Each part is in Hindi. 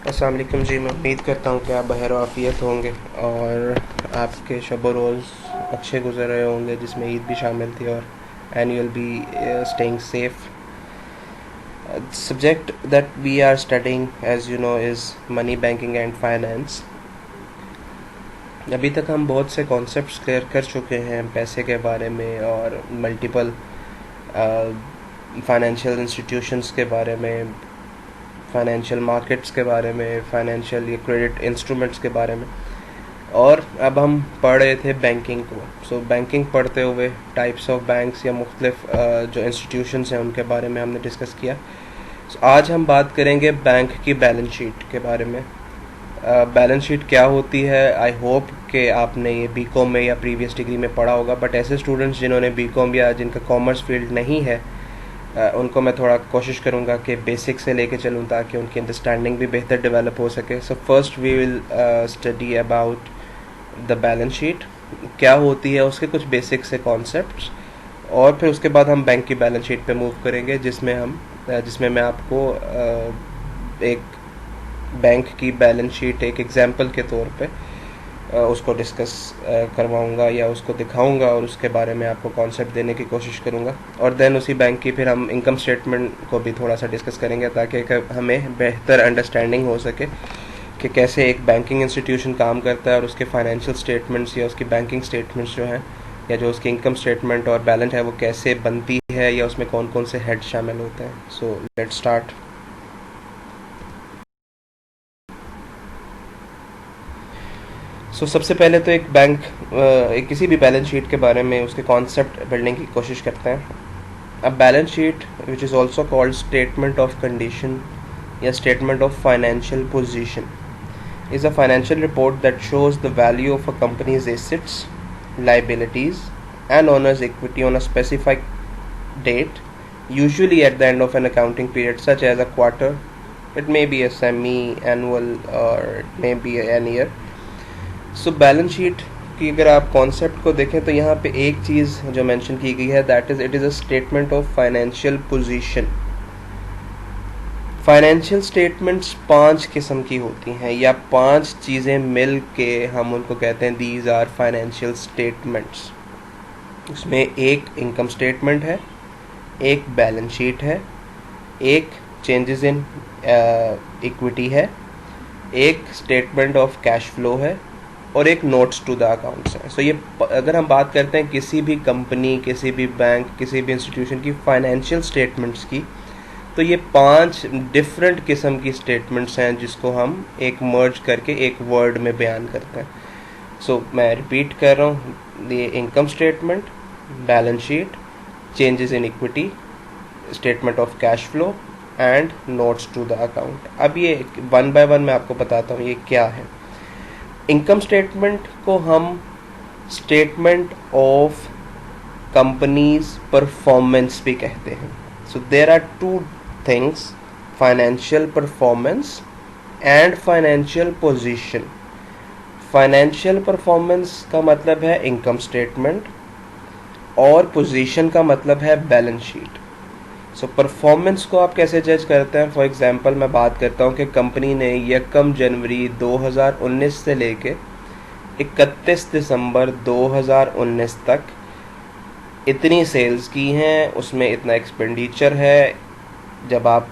अस्सलाम वालेकुम जी। मैं उम्मीद करता हूँ कि आप बहर आफ़ियत होंगे और आपके शब रोज़ अच्छे गुजर रहे होंगे, जिसमें ईद भी शामिल थी और and be staying safe. Subject that we are studying, as you know, is money, banking and finance. अभी तक हम बहुत से कॉन्सेप्ट्स क्लियर कर चुके हैं पैसे के बारे में और मल्टीपल फाइनेंशियल इंस्टीट्यूशंस के बारे में, फाइनेंशियल मार्केट्स के बारे में, फाइनेंशियल या क्रेडिट इंस्ट्रूमेंट्स के बारे में. और अब हम पढ़ रहे थे बैंकिंग को. सो बैंकिंग पढ़ते हुए टाइप्स ऑफ बैंक्स या मुख्तलिफ जो इंस्टीट्यूशंस हैं उनके बारे में हमने डिस्कस किया. आज हम बात करेंगे बैंक की बैलेंस शीट के बारे में. बैलेंस शीट क्या होती है, आई होप कि आपने ये बीकॉम में या प्रीवियस डिग्री में पढ़ा होगा, बट ऐसे स्टूडेंट्स जिन्होंने बीकॉम या जिनका कॉमर्स फील्ड नहीं है उनको मैं थोड़ा कोशिश करूँगा कि बेसिक से लेके चलूँ ताकि उनकी अंडरस्टैंडिंग भी बेहतर डेवलप हो सके. So first we will study about the balance sheet, क्या होती है, उसके कुछ बेसिक से कॉन्सेप्ट्स, और फिर उसके बाद हम बैंक की बैलेंस शीट पे मूव करेंगे जिसमें मैं आपको एक बैंक की बैलेंस शीट एक एग्जांपल के तौर पे उसको डिस्कस करवाऊंगा या उसको दिखाऊंगा और उसके बारे में आपको कॉन्सेप्ट देने की कोशिश करूंगा. और देन उसी बैंक की फिर हम इनकम स्टेटमेंट को भी थोड़ा सा डिस्कस करेंगे ताकि हमें बेहतर अंडरस्टैंडिंग हो सके कि कैसे एक बैंकिंग इंस्टीट्यूशन काम करता है और उसके फाइनेंशियल स्टेटमेंट्स या उसकी बैंकिंग स्टेटमेंट्स जो हैं या जो उसकी इनकम स्टेटमेंट और बैलेंस है वो कैसे बनती है या उसमें कौन कौन से हेड शामिल होते हैं. So let's start. सबसे पहले तो एक किसी भी बैलेंस शीट के बारे में उसके कॉन्सेप्ट बिल्डिंग की कोशिश करते हैं. A balance sheet which is also called statement of condition या statement of financial position is a financial report that shows the value of a company's assets, liabilities, and owner's equity on a specific date, usually at the end of an accounting period, such as a quarter. It may be a semi-annual or it may be an year. So balance sheet की अगर आप कॉन्सेप्ट को देखें तो यहाँ पे एक चीज़ जो मेंशन की गई है, that is it is a statement of financial position. Financial statements 5 किस्म की होती हैं या 5 चीज़ें मिल के हम उनको कहते हैं दीज आर फाइनेंशियल स्टेटमेंट्स. उसमें एक इनकम स्टेटमेंट है, एक बैलेंस शीट है, एक चेंजेस इन इक्विटी है, एक स्टेटमेंट ऑफ कैश फ्लो है और एक नोट्स टू द अकाउंट्स है. सो ये अगर हम बात करते हैं किसी भी कंपनी, किसी भी बैंक, किसी भी इंस्टीट्यूशन की फाइनेंशियल स्टेटमेंट्स की, तो ये 5 डिफरेंट किस्म की स्टेटमेंट्स हैं जिसको हम एक मर्ज करके एक वर्ड में बयान करते हैं. सो मैं रिपीट कर रहा हूँ, ये income statement, balance sheet, changes in equity, statement of cash flow and notes to the account. अब ये वन बाय वन मैं आपको बताता हूँ ये क्या है. इनकम स्टेटमेंट को हम स्टेटमेंट ऑफ कंपनीज परफॉर्मेंस भी कहते हैं. So there are two things, financial performance and financial position. Financial performance का मतलब है इनकम स्टेटमेंट और पोजीशन का मतलब है बैलेंस शीट. सो परफॉर्मेंस को आप कैसे जज करते हैं? फॉर एग्जांपल मैं बात करता हूँ कि कंपनी ने 1 जनवरी 2019 से लेके 31 दिसंबर 2019 तक इतनी सेल्स की हैं, उसमें इतना एक्सपेंडिचर है. जब आप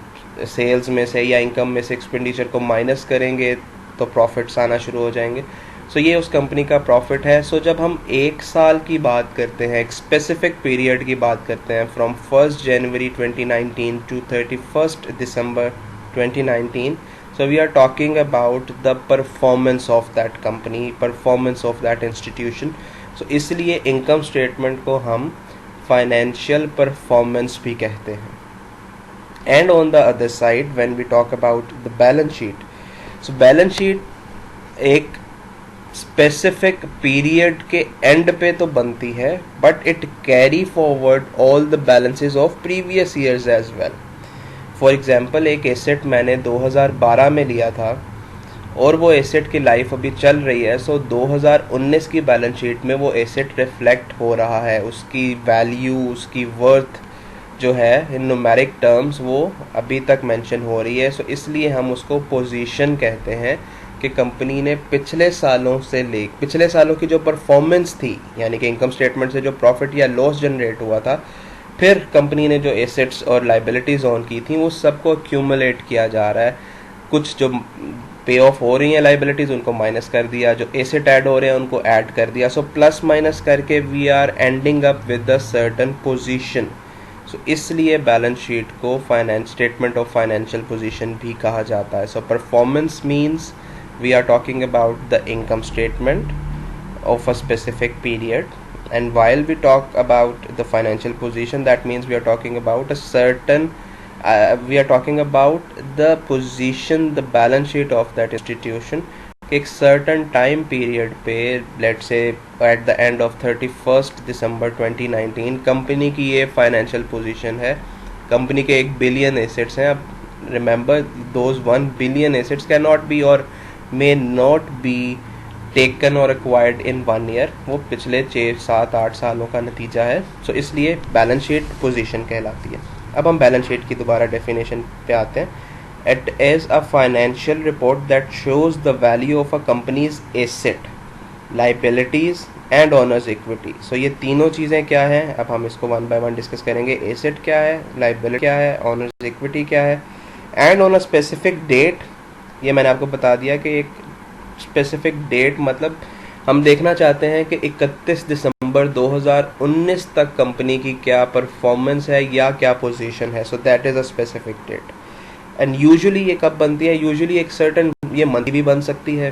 सेल्स में से या इनकम में से एक्सपेंडिचर को माइनस करेंगे तो प्रॉफिट्स आना शुरू हो जाएंगे. सो ये उस कंपनी का प्रॉफिट है. सो जब हम एक साल की बात करते हैं, एक स्पेसिफिक पीरियड की बात करते हैं, from 1 January 2019 to 31 December 2019, so we are talking about the performance of that company, performance of that institution. So इसलिए इनकम स्टेटमेंट को हम फाइनेंशियल परफॉर्मेंस भी कहते हैं. And on the other side when we talk about the balance sheet, so balance sheet एक स्पेसिफिक पीरियड के एंड पे तो बनती है, but it carry forward all the balances of previous years as well. For example एक एसेट मैंने 2012 में लिया था और वो एसेट की लाइफ अभी चल रही है. सो 2019 की बैलेंस शीट में वो एसेट रिफ्लेक्ट हो रहा है, उसकी वैल्यू, उसकी वर्थ जो है इन न्यूमेरिक टर्म्स वो अभी तक मेंशन हो रही है। सो इसलिए हम उसको पोजीशन कहते हैं कि कंपनी ने पिछले सालों की जो परफॉर्मेंस थी, यानी कि इनकम स्टेटमेंट से जो प्रॉफिट या लॉस जनरेट हुआ था, फिर कंपनी ने जो एसेट्स और लाइबिलिटीज़ ऑन की थी वो सबको एक्यूमुलेट किया जा रहा है। कुछ जो पे ऑफ हो रही हैं लाइबिलिटीज़ उनको माइनस कर दिया, जो एसेट ऐड हो रहे हैं उनको ऐड कर दिया। सो प्लस माइनस करके we are ending up with a certain position. So इसलिए बैलेंस शीट को finance statement of financial position भी कहा जाता है। So performance means we are talking about the income statement of a specific period, and while we talk about the financial position, that means we are talking about a certain we are talking about the position, the balance sheet of that institution एक certain time period पे, let's say at the end of 31st December 2019 company की ये फाइनेंशियल पोजीशन है। कंपनी के 1 बिलियन एसेट्स हैं। अब remember those 1 billion assets can not be और may not be taken or acquired in 1 year, वो पिछले 6, 7, 8 सालों का नतीजा है। सो इसलिए बैलेंस शीट पोजीशन कहलाती है। अब हम बैलेंस शीट की दोबारा डेफिनेशन पे आते हैं। It is a financial report that shows the value of a company's asset, liabilities and owner's equity. So ये तीनों चीज़ें क्या हैं, अब हम इसको 1 बाय 1 डिस्कस करेंगे। एसेट क्या है, लाइबिलिटी क्या है, ऑनर्स इक्विटी क्या है, and on a specific date. ये मैंने आपको बता दिया कि एक स्पेसिफिक डेट मतलब हम देखना चाहते हैं कि 31 दिसंबर 2019 तक कंपनी की क्या परफॉर्मेंस है या क्या पोजीशन है। So that is a specific date. And usually ये कब बनती है, यूजुअली एक सर्टन, ये मंथली भी बन सकती है,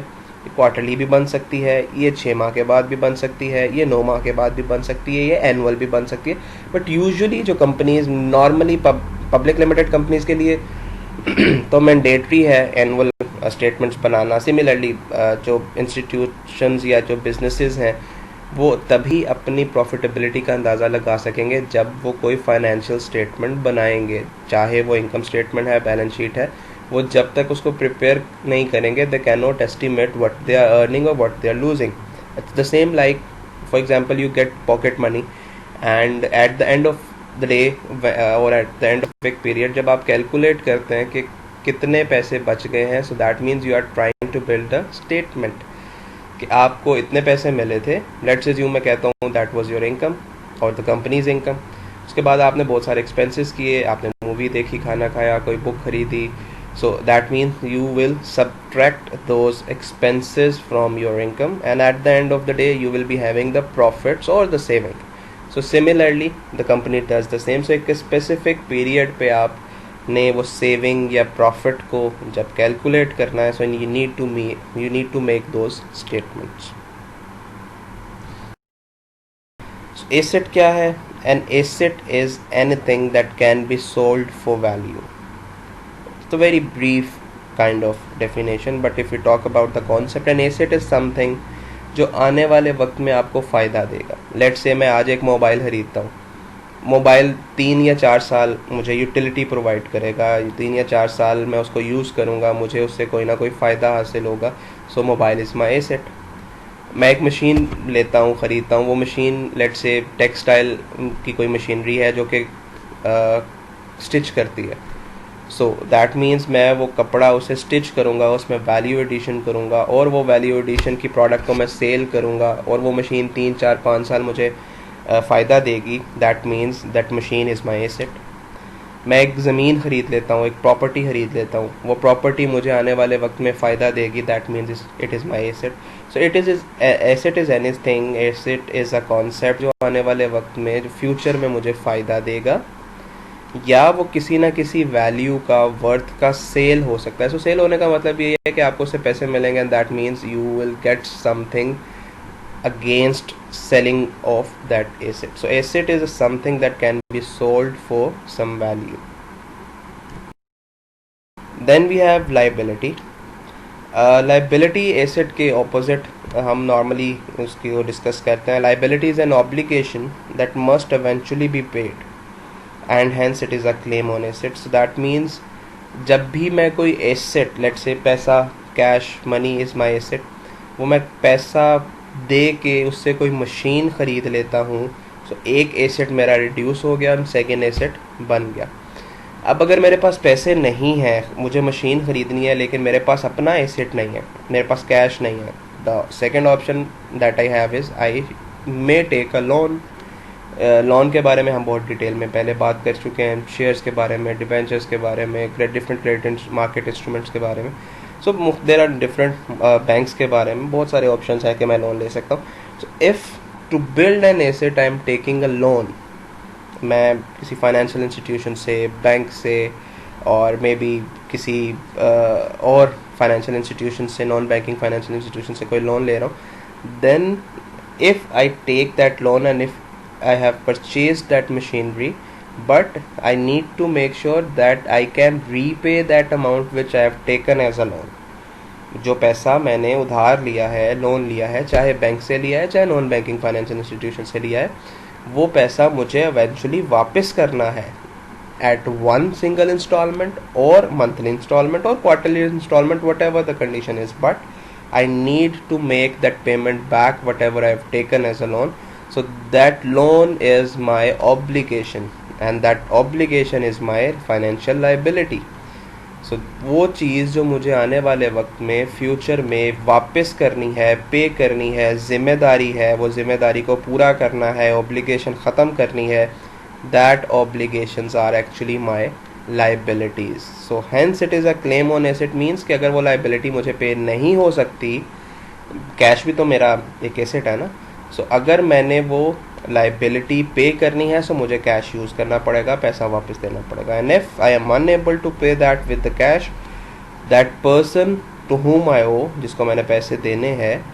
क्वार्टरली भी बन सकती है, ये 6 माह के बाद भी बन सकती है, ये 9 माह के बाद भी बन सकती है, ये एनुअल भी बन सकती है। बट यूजुअली जो companies normally public limited companies के लिए तो मैंडेटरी है एनुअल स्टेटमेंट्स बनाना। सिमिलरली जो इंस्टीट्यूशंस या जो बिजनेसेस हैं वो तभी अपनी प्रॉफिटेबिलिटी का अंदाज़ा लगा सकेंगे जब वो कोई फाइनेंशियल स्टेटमेंट बनाएंगे, चाहे वो इनकम स्टेटमेंट है, बैलेंस शीट है। वो जब तक उसको प्रिपेयर नहीं करेंगे they can not estimate what they are earning और what they are losing. It's the same like for example you get pocket money and at the end of the day और एट द एंड ऑफ एक पीरियड जब आप कैलकुलेट करते हैं कि कितने पैसे बच गए हैं, so that means you are trying to build a statement कि आपको इतने पैसे मिले थे। लेट्स अज्यूम मैं कहता हूँ दैट वाज योर इनकम और द कंपनीज इनकम। उसके बाद आपने बहुत सारे एक्सपेंसेस किए, आपने मूवी देखी, खाना खाया, कोई बुक खरीदी। So that means you will subtract those expenses from your income and at the end of the day you will be having the profits और the saving. So similarly the company does the same. So एक स्पेसिफिक पीरियड पे आप ने वो सेविंग या प्रॉफिट को जब कैलकुलेट करना है, so you need to make those statements. Asset क्या है? An asset is anything that can be sold for value. तो very brief kind of definition, but if you talk about the concept, an asset is something जो आने वाले वक्त में आपको फ़ायदा देगा। लेट्स से मैं आज एक मोबाइल खरीदता हूँ, मोबाइल 3 या 4 साल मुझे यूटिलिटी प्रोवाइड करेगा, 3 या 4 साल मैं उसको यूज़ करूँगा, मुझे उससे कोई ना कोई फ़ायदा हासिल होगा। सो मोबाइल इज़ माई एसेट। मैं एक मशीन लेता हूँ, ख़रीदता हूँ, वो मशीन लेट से टेक्सटाइल की कोई मशीनरी है जो कि स्टिच करती है। सो दैट मीन्स मैं वो कपड़ा उसे स्टिच करूँगा, उसमें वैल्यू एडिशन करूँगा और वो वैल्यू एडिशन की प्रोडक्ट को मैं सेल करूँगा और वो मशीन 3, 4, 5 साल मुझे फ़ायदा देगी। That means that machine is my asset. मैं एक ज़मीन ख़रीद लेता हूँ, एक प्रॉपर्टी ख़रीद लेता हूँ, वो प्रॉपर्टी मुझे आने वाले वक्त में फ़ायदा देगी। That means it is my asset. So asset is anything, asset is a concept जो आने वाले वक्त में, जो फ्यूचर में मुझे फ़ायदा देगा, या वो किसी ना किसी वैल्यू का, वर्थ का सेल हो सकता है। सो सेल होने का मतलब ये है कि आपको उससे पैसे मिलेंगे and that means you will get something against selling of that asset. So asset is something that can be sold for some value. Then we have liability. Liability asset के opposite हम normally उसकी डिस्कस करते हैं। Liability is an obligation that must eventually be paid and hence it is a claim on asset. So that means जब भी मैं कोई asset, let's say पैसा, cash, money is my asset, वो मैं पैसा दे के उससे कोई मशीन ख़रीद लेता हूँ, सो एक एसेट मेरा रिड्यूस हो गया, सेकेंड एसेट बन गया। अब अगर मेरे पास पैसे नहीं है, मुझे मशीन ख़रीदनी है लेकिन मेरे पास अपना एसेट नहीं है, मेरे पास कैश नहीं है, the second option that I have is I may take a loan. Loan के बारे में हम बहुत डिटेल में पहले बात कर चुके हैं, शेयर्स के बारे में, डिबेंचर्स के बारे में, डिफरेंट क्रेडिट मार्केट इंस्ट्रूमेंट्स के बारे में। सो देर आर डिफरेंट बैंक्स के बारे में बहुत सारे ऑप्शंस हैं कि मैं लोन ले सकता हूँ। So if two build an asset I am taking a loan, मैं किसी फाइनेंशियल इंस्टीट्यूशन से, बैंक से, और मे बी किसी और फाइनेंशियल इंस्टीट्यूशन से, नॉन बैंकिंग फाइनेंशियल इंस्टीट्यूशन से कोई लोन ले रहा हूँ, then if I take that loan and if I have purchased that machinery, but I need to make sure that I can repay that amount which I have taken as a loan. जो पैसा मैंने उधार लिया है, लोन लिया है, चाहे बैंक से लिया है चाहे नॉन बैंकिंग फाइनेंशियल इंस्टीट्यूशन से लिया है, वो पैसा मुझे एवेंचुअली वापस करना है एट वन सिंगल इंस्टॉलमेंट और मंथली इंस्टॉलमेंट और quarterly instalment, whatever the condition is, but I need to make that payment back whatever I have taken as a loan. So that loan is my obligation and that obligation is my financial liability. So वो चीज़ जो मुझे आने वाले वक्त में फ्यूचर में वापस करनी है, पे करनी है, ज़िम्मेदारी है, वो ज़िम्मेदारी को पूरा करना है, ऑब्लिगेशन ख़त्म करनी है, that obligations are actually my liabilities. So hence it is a claim on asset means कि अगर वो liability मुझे पे नहीं हो सकती, कैश भी तो मेरा एक एसेट है ना, सो अगर मैंने वो लाइबिलिटी पे करनी है सो मुझे कैश यूज़ करना पड़ेगा, पैसा वापस देना पड़ेगा। And if I am unable to pay that with the cash, that person to whom I ओ, जिसको मैंने पैसे देने हैं,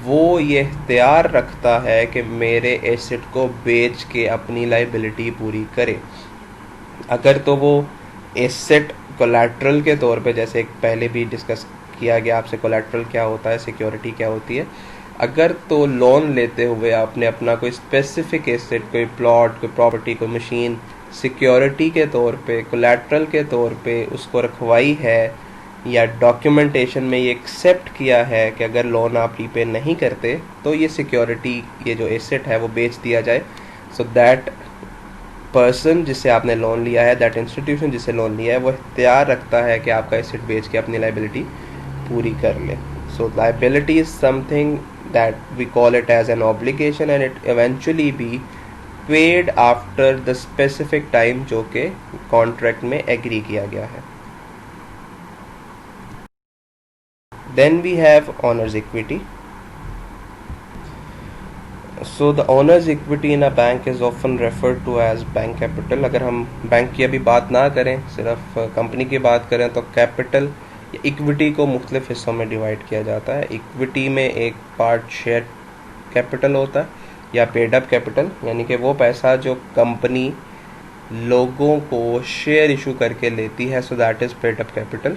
वो ये इख्तियार रखता है कि मेरे एसेट को बेच के अपनी लाइबिलिटी पूरी करे। अगर तो वो एसेट कोलैटरल के तौर पे, जैसे पहले भी डिस्कस किया गया आपसे, कोलैटरल क्या होता है, सिक्योरिटी क्या होती है, अगर तो लोन लेते हुए आपने अपना कोई स्पेसिफिक एसेट, कोई प्लॉट, कोई प्रॉपर्टी, कोई मशीन सिक्योरिटी के तौर पे, कोलैटरल के तौर पे उसको रखवाई है, या डॉक्यूमेंटेशन में ये एक्सेप्ट किया है कि अगर लोन आप रीपे नहीं करते तो ये सिक्योरिटी, ये जो एसेट है वो बेच दिया जाए, सो दैट पर्सन जिससे आपने लोन लिया है, दैट इंस्टीट्यूशन जिससे लोन लिया है, वो इख्तियार रखता है कि आपका एसेट बेच के अपनी लाइबिलिटी पूरी कर ले। सो liability is something that we call it as an obligation and it eventually be paid after the specific time जो के contract में agree किया गया है। Then we have owner's equity. So the owner's equity in a bank is often referred to as bank capital. अगर हम बैंक की अभी बात ना करें, सिर्फ कंपनी की बात करें, तो कैपिटल इक्विटी को मुख्तलिफ हिस्सों में डिवाइड किया जाता है। इक्विटी में एक पार्ट शेयर कैपिटल होता है या पेड अप कैपिटल, यानी कि वो पैसा जो कंपनी लोगों को शेयर इशू करके लेती है, so that is paid up capital.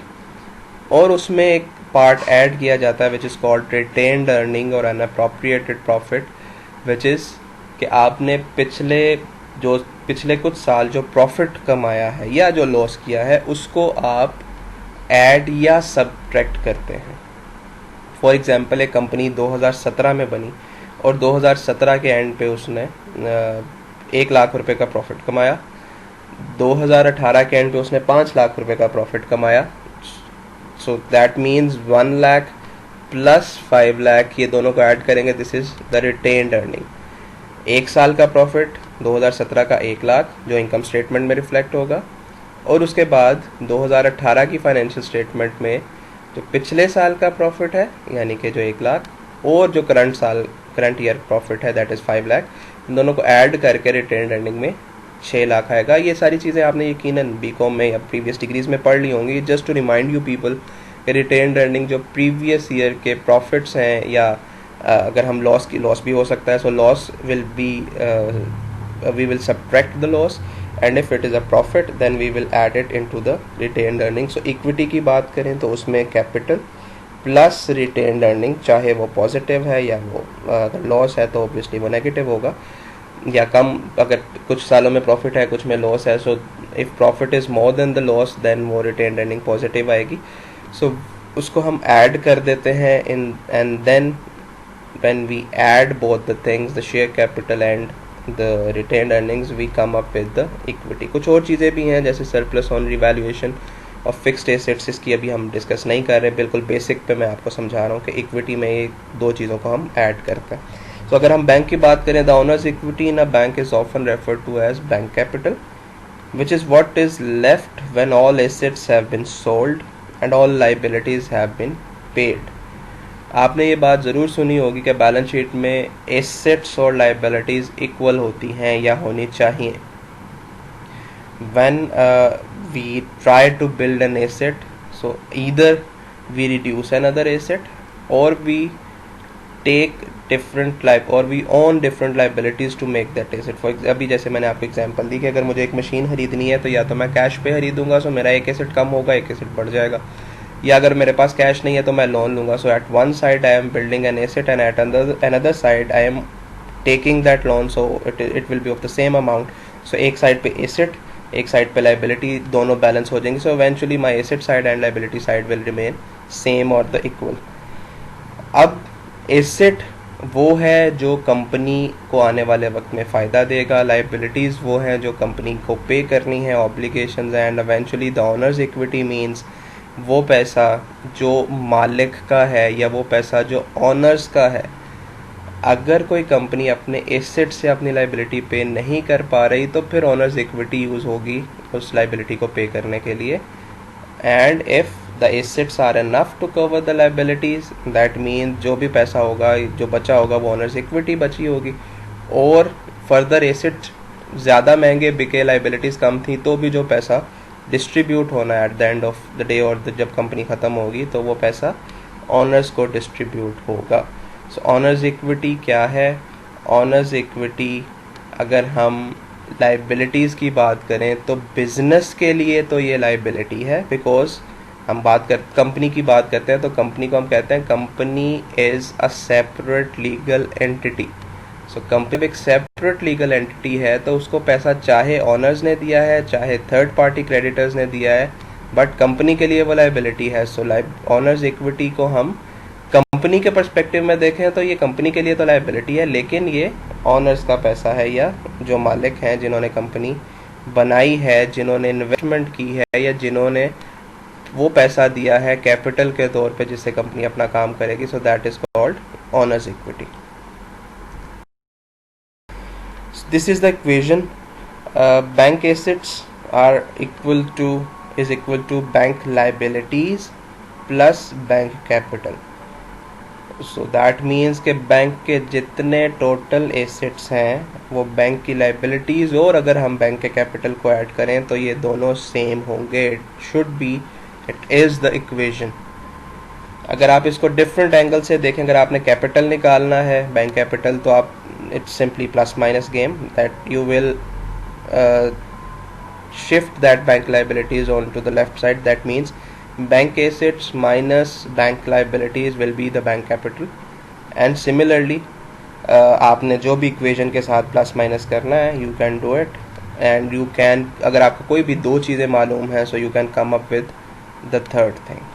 और उसमें एक पार्ट ऐड किया जाता है which is called retained earning और अनअप्रोप्रिएटेड प्रॉफिट, विच इज़ कि आपने पिछले कुछ साल जो प्रॉफिट कमाया है या जो लॉस किया है उसको आप ऐड या सब्ट्रैक्ट करते हैं। फॉर एग्जांपल, एक कंपनी 2017 में बनी और 2017 के एंड पे उसने 1 लाख रुपए का प्रॉफिट कमाया, 2018 के एंड पे उसने 5 लाख रुपए का प्रॉफिट कमाया। सो that means 1 lakh plus 5 lakh, ये दोनों को ऐड करेंगे, this is the retained earning. 1 साल का प्रॉफिट 2017 का 1 लाख जो इनकम स्टेटमेंट में रिफ्लेक्ट होगा, और उसके बाद 2018 की फाइनेंशियल स्टेटमेंट में जो पिछले साल का प्रॉफिट है यानी कि जो 1 लाख, और जो करंट ईयर प्रॉफिट है दैट इज़ 5 लाख, इन दोनों को ऐड करके रिटेन्ड अर्निंग में 6 लाख आएगा। ये सारी चीज़ें आपने यकीनन बीकॉम में या प्रीवियस डिग्रीज में पढ़ ली होंगी। Just to remind you people कि रिटेन्ड अर्निंग जो प्रीवियस ईयर के प्रॉफिट्स हैं, या अगर हम लॉस भी हो सकता है, so loss will be we will subtract the loss, and if it is a profit then we will add it into the retained earning. So equity की बात करें तो उसमें कैपिटल प्लस रिटेन्ड अर्निंग, चाहे वो पॉजिटिव है या वो अगर लॉस है तो ऑब्वियसली वो नेगेटिव होगा, या कम, अगर कुछ सालों में प्रॉफिट है कुछ में लॉस है, so if profit is more than the loss then वो रिटेन्ड अर्निंग पॉजिटिव आएगी। सो उसको हम ऐड कर देते हैं in, and then when we add both the things, the share capital and the retained earnings we come up with the equity. कुछ और चीज़ें भी हैं जैसे surplus on revaluation of fixed assets, इसकी अभी हम डिस्कस नहीं कर रहे, बिल्कुल बेसिक पे मैं आपको समझा रहा हूँ कि इक्विटी में ये दो चीज़ों को हम ऐड करते हैं। तो अगर हम बैंक की बात करें, the owners equity in a bank is often referred to as bank capital, which is what is left when all assets have been sold and all liabilities have been paid। आपने ये बात ज़रूर सुनी होगी कि बैलेंस शीट में एसेट्स और लाइबिलिटीज़ इक्वल होती हैं या होनी चाहिए। when we try to build an asset, so either we reduce another asset or we take different or we own different liabilities to make that asset। for अभी जैसे मैंने आपको एग्जांपल दी कि अगर मुझे एक मशीन खरीदनी है तो या तो मैं कैश पे खरीदूंगा, सो मेरा एक एसेट कम होगा, एक एसेट बढ़ जाएगा, या अगर मेरे पास कैश नहीं है तो मैं लोन लूंगा। So at one side I am building an asset and at another side I am taking that loan, so it will be of the same amount. So एक साइड पे एसेट, एक साइड पे लाइबिलिटी, दोनों बैलेंस हो जाएंगे। So eventually my asset side and liability side will remain same और द इक्वल। अब एसेट वो है जो कंपनी को आने वाले वक्त में फ़ायदा देगा, लाइबिलिटीज़ वो हैं जो कंपनी को पे करनी है, obligations, and eventually the owners equity means वो पैसा जो मालिक का है या वो पैसा जो ओनर्स का है। अगर कोई कंपनी अपने एसेट से अपनी लाइबिलिटी पे नहीं कर पा रही तो फिर ओनर्स इक्विटी यूज़ होगी उस लाइबिलिटी को पे करने के लिए। And if the assets are enough to cover the liabilities, that means जो भी पैसा होगा, जो बचा होगा, वो ओनर्स इक्विटी बची होगी। और फर्दर एसेट ज़्यादा महंगे बिके, लाइबिलिटीज़ कम थी, तो भी जो पैसा डिस्ट्रीब्यूट होना है eight the end of the day और जब कंपनी ख़त्म होगी तो वो पैसा ओनर्स को डिस्ट्रीब्यूट होगा। सो ओनर्स इक्विटी क्या है? ओनर्स इक्विटी अगर हम लाइबिलिटीज़ की बात करें तो बिजनेस के लिए तो ये लाइबिलिटी है, बिकॉज हम कंपनी की बात करते हैं तो कंपनी को हम कहते हैं company is a separate legal entity. So company एक सेपरेट लीगल एंटिटी है तो उसको पैसा चाहे ऑनर्स ने दिया है चाहे थर्ड पार्टी क्रेडिटर्स ने दिया है, बट कंपनी के लिए वो लाइबिलिटी है। सो ऑनर्स इक्विटी को हम कंपनी के पर्सपेक्टिव में देखें तो ये कंपनी के लिए तो लाइबिलिटी है, लेकिन ये ऑनर्स का पैसा है या जो मालिक हैं जिन्होंने कंपनी बनाई है, जिन्होंने इन्वेस्टमेंट की है या जिन्होंने वो पैसा दिया है कैपिटल के तौर पे जिससे कंपनी अपना काम करेगी। So that is called owners equity. This is the equation. Bank assets are equal to bank liabilities plus bank capital. So that means के बैंक के जितने टोटल एसेट्स हैं वो बैंक की लाइबिलिटीज, और अगर हम बैंक के कैपिटल को ऐड करें तो ये दोनों सेम होंगे। It should be, it is the equation. अगर आप इसको डिफरेंट एंगल से देखें, अगर आपने कैपिटल निकालना है बैंक कैपिटल, तो आप it's simply plus minus game, that you will shift that bank liabilities onto the left side. That means bank assets minus bank liabilities will be the bank capital. And similarly आपने जो भी इक्वेशन के साथ प्लस माइनस करना है, you can do it and you can, अगर आपको कोई भी दो चीज़ें मालूम हैं, so you can come up with the third thing.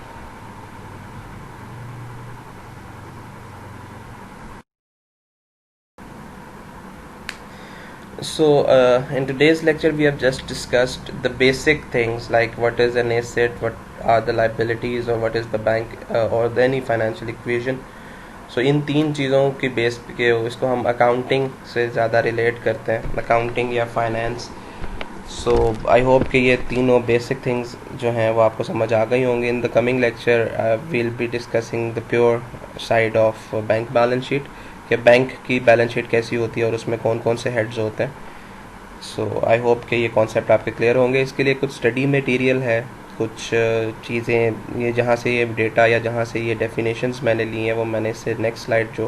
So in today's lecture we have just discussed the basic things like what is an asset, what are the liabilities, or what is the bank or any financial equation. So इन तीन चीज़ों की बेस के इसको हम अकाउंटिंग से ज़्यादा रिलेट करते हैं, अकाउंटिंग या फाइनेंस. सो आई होप कि ये तीनों बेसिक थिंग्स जो हैं वो आपको समझ आ गई होंगी. In the coming lecture will be discussing the pure side of bank balance sheet, कि बैंक की बैलेंस शीट कैसी होती है और उसमें कौन कौन से हेड्स होते हैं. सो आई होप कि ये कॉन्सेप्ट आपके क्लियर होंगे. इसके लिए कुछ स्टडी मटेरियल है, कुछ चीज़ें ये जहाँ से ये डेटा या जहाँ से ये डेफिनेशंस मैंने ली हैं वो मैंने इससे नेक्स्ट स्लाइड जो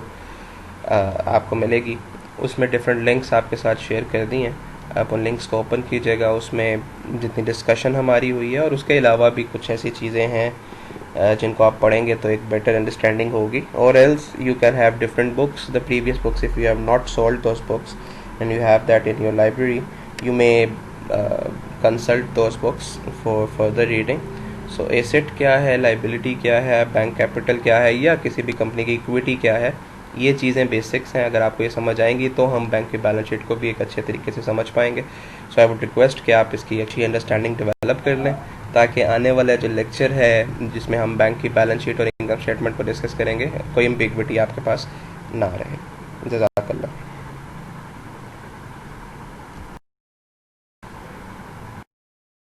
आपको मिलेगी उसमें डिफरेंट लिंक्स आपके साथ शेयर कर दी हैं. आप उन लिंक्स को ओपन कीजिएगा, उसमें जितनी डिस्कशन हमारी हुई है और उसके अलावा भी कुछ ऐसी चीज़ें हैं जिनको आप पढ़ेंगे तो एक बेटर अंडरस्टैंडिंग होगी. और else you can have different books, the previous books, if you have not sold those books and you have that in your library, you may consult those books for further reading. So asset क्या है, liability क्या है, बैंक कैपिटल क्या है, या किसी भी कंपनी की इक्विटी क्या है, ये चीज़ें बेसिक्स हैं, अगर आपको ये समझ आएंगी तो हम बैंक की बैलेंस शीट को भी एक अच्छे तरीके से समझ पाएंगे। सो आई वुड रिक्वेस्ट कि आप इसकी अच्छी अंडरस्टैंडिंग डेवलप कर लें, ताकि आने वाला जो लेक्चर है जिसमें हम बैंक की बैलेंस शीट और इनकम स्टेटमेंट को डिस्कस करेंगे, कोई एम्बिग्विटी आपके पास ना रहे। जज़ाकल्लाह।